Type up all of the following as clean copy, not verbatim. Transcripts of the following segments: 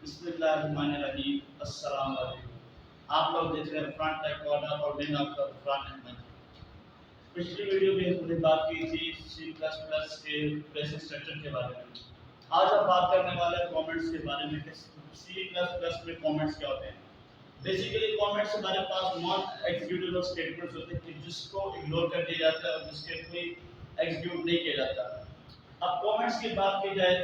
बिस्मिल्लाहिर्रहमानिर्रहीम। अस्सलाम वालेकुम। आप लोग देख रहे हैं फ्रंट टेक कॉर्नर और मैं आपका फरहान अहमद। पिछली वीडियो में हमने बात की थी सी प्लस प्लस के बेसिक स्ट्रक्चर के बारे में। आज हम बात करने वाले हैं कमेंट्स के बारे में कि सी प्लस प्लस में कमेंट्स क्या होते हैं। बेसिकली कमेंट्स हमारे पास नॉन एग्जीक्यूटेबल स्टेटमेंट्स होते हैं कि जिसको इग्नोर कर दिया जाता है और जिसके कोई एग्जीक्यूट नहीं किया जाता। अब कमेंट्स की बात की जाए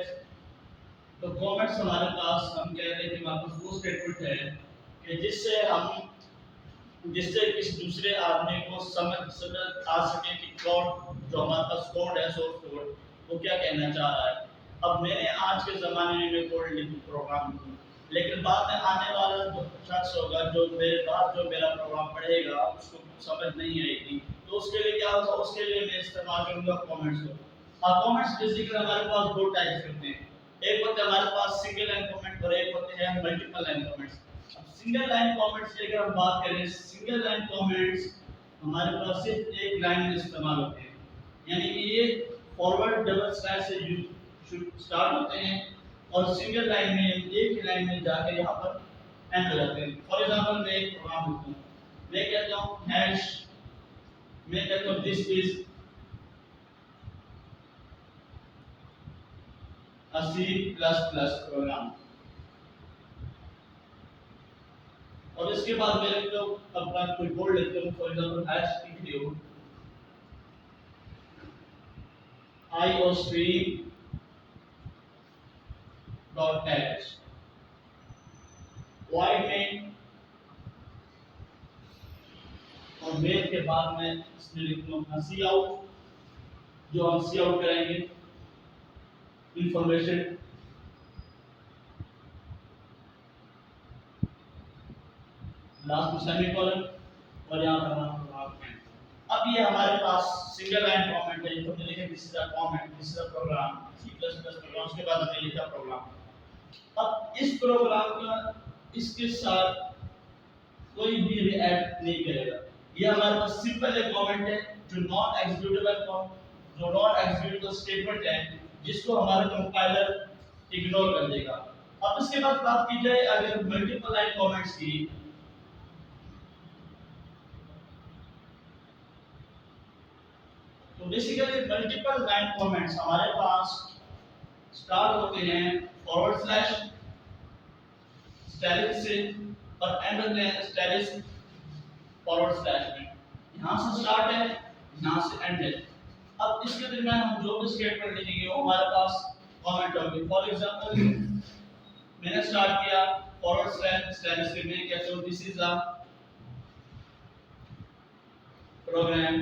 तो कमेंट्स हमारे पास हम कह रहे हैं कि हमारे पास वो स्टेटमेंट है कि जिससे किसी दूसरे आदमी को समझ आ सके कि कोड जो हमारे पास कोड है सोर्स कोड वो क्या कहना चाह रहा है। अब मैंने आज के ज़माने में मैं कोड लिखूँ प्रोग्राम लिखूँ, लेकिन बाद में आने वाला जो शख्स होगा जो मेरे बाद जो मेरा प्रोग्राम पढ़ेगा उसको समझ नहीं आएगी, तो उसके लिए क्या होगा, उसके लिए मैं इस्तेमाल करूँगा कमेंट्स को। अब कमेंट्स बेसिकली हमारे पास दो टाइप्स होते हैं। एक होते हैं हमारे पास सिंगल लाइन कमेंट और एक होते हैं multiple line comments. Single line comments की अगर हम बात करें, सिंगल लाइन कमेंट्स हमारे पास सिर्फ एक लाइन में इस्तेमाल होते हैं, यानी कि ये फॉरवर्ड डबल स्लैश से स्टार्ट होते हैं और सिंगल लाइन में एक ही लाइन में जाके यहाँ पर एंड हो जाते हैं। फॉर एग्जांपल मैं एक प्रोग्राम लिखता हूँ, मैं कहता हूँ हैश, मैं कहता हूँ this is a C++ program, और इसके बाद मैं लिखता हूँ अपना कोई कोड लिखता हूँ, for example hash include iostream dot h void main, और मेन के बाद में इसमें लिखता हूँ सी आउट, जो हम सी आउट करेंगे इंफॉर्मेशन, लास्ट में सेमीकोलन, और यहाँ पर हम अब ये हमारे पास सिंगल लाइन कमेंट है। तो हमने लिखा this is a comment, this is a program, C++ program, उसके बाद हमने लिखा प्रोग्राम। अब इस प्रोग्राम का इसके साथ कोई भी रिएक्ट नहीं करेगा। ये हमारे पास सिंपल एक कमेंट है जो नॉन एग्जीक्यूटेबल स्टेटमेंट है जिसको हमारा कंपाइलर इग्नोर कर देगा। अब इसके बाद बात की जाए अगर मल्टीपल लाइन कमेंट्स की, तो बेसिकली मल्टीपल लाइन कमेंट्स हमारे पास स्टार्ट होते हैं फॉरवर्ड स्लैश स्टैटिक से और एंड होते हैं स्टैटिक फॉरवर्ड स्लैश में। यहाँ से स्टार्ट है, यहाँ से एंड है। अब इसके दरमियान हम जो भी स्टेटमेंट लिखेंगे वो हमारे पास कमेंट होंगे। फॉर एग्जांपल मैंने स्टार्ट किया फॉरवर्ड स्लैश स्टैटिक से, मैं कहता हूँ this is a program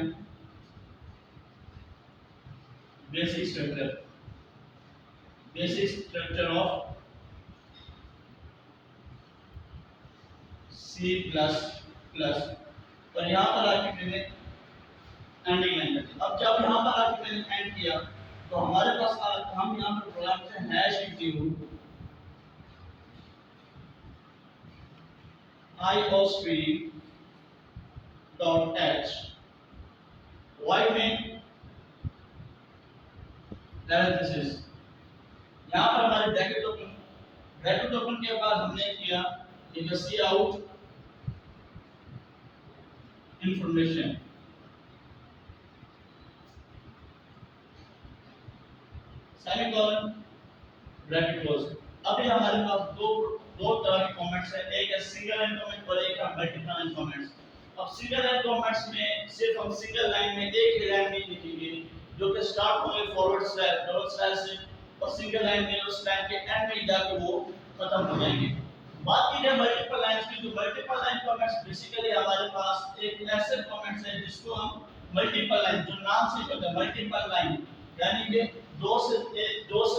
basic structure of C++, और यहाँ पर आके मैंने एंडिंग लाइन कर दी। अब जब यहाँ पर आके मैंने एंड किया तो हमारे पास हम यहाँ पर प्रोग्राम से hash include iostream dot h वाई में parenthesis, यहाँ पर हमारे ब्रैकेट ओपन के बाद हमने किया कि cout information, semicolon, bracket close. अब ये हमारे पास दो तरह के कमेंट्स है, एक है सिंगल लाइन कमेंट और एक है मल्टीपल लाइन कमेंट्स। अब सिंगल लाइन कमेंट्स में सिर्फ हम सिंगल लाइन में एक ही लाइन नहीं लिखेंगे जो कि स्टार्ट होंगे फॉरवर्ड स्लैश डबल स्लैश से, और सिंगल लाइन में उस लाइन के एंड में जाके वो खत्म हो जाएंगे। बात की जाए मल्टीपल लाइंस की, तो मल्टीपल लाइन कमेंट्स बेसिकली हमारे पास एक ऐसे कमेंट्स है जिसको हम मल्टीपल लाइन, जो नाम से होता है मल्टीपल लाइन, यानी कि दो से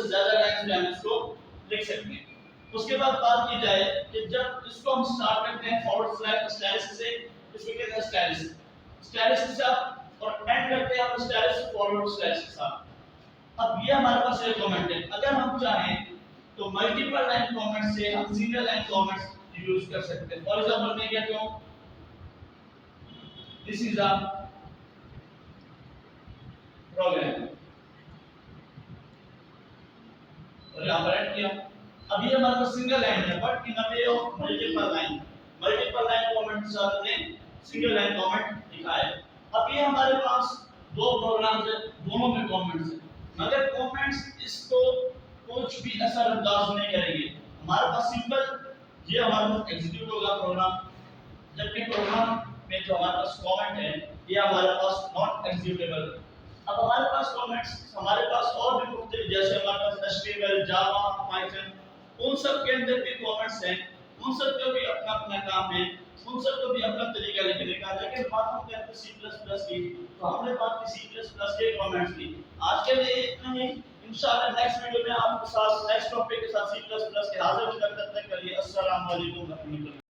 ज्यादा लाइन में हम इसको लिख सकते हैं। उसके बाद बात की जाए कि जब इसको हम स्टार्ट करते हैं फॉरवर्ड स्लैश स्टैटिक से, इसको कहते हैं स्टैटिक के साथ, और एंड करते हैं हम स्टैटिक फॉरवर्ड स्लैश के साथ। अब ये हमारे पास एक कमेंट है। अगर हम चाहें तो मल्टीपल लाइन कमेंट से हम सिंगल लाइन कमेंट्स यूज कर सकते हैं। फॉर एग्जांपल मैं कहता हूं दिस इज अ प्रोग्राम, और यहाँ पर ऐड किया। अभी हमारे पास सिंगल लाइन है, but in a way of multiple line comments आते हैं, सिंगल लाइन कमेंट दिखा है। अब ये हमारे पास दो प्रोग्राम्स है, दोनों में कमेंट्स है, मगर कमेंट्स इसको कुछ भी असरअंदाज नहीं करेंगे। हमारे पास सिंपल ये हमारे पास एग्जीक्यूट होगा प्रोग्राम, जबकि प्रोग्राम में जो हमारे पास कमेंट है ये हमारे पास नॉट एग्जीक्यूटेबल। अब हमारे पास कमेंट्स, हमारे पास और भी मुख्तलिफ, जैसे हमारे पास एचटीएमएल, जावा, पाइथन, उन सब के अंदर भी कमेंट्स हैं, उन सब का भी अपना अपना काम है, उन सब को भी अपना तरीका लिखने का। लेकिन बात हम करते हैं सी प्लस प्लस की, तो हमने बात की सी प्लस प्लस के कमेंट्स की। आज के लिए इतना ही, इंशाल्लाह नेक्स्ट वीडियो में आपके साथ नेक्स्ट टॉपिक के साथ सी प्लस प्लस के हाजिर होकर, तब तक के लिए अस्सलाम वालेकुम रहमतुल्लाह।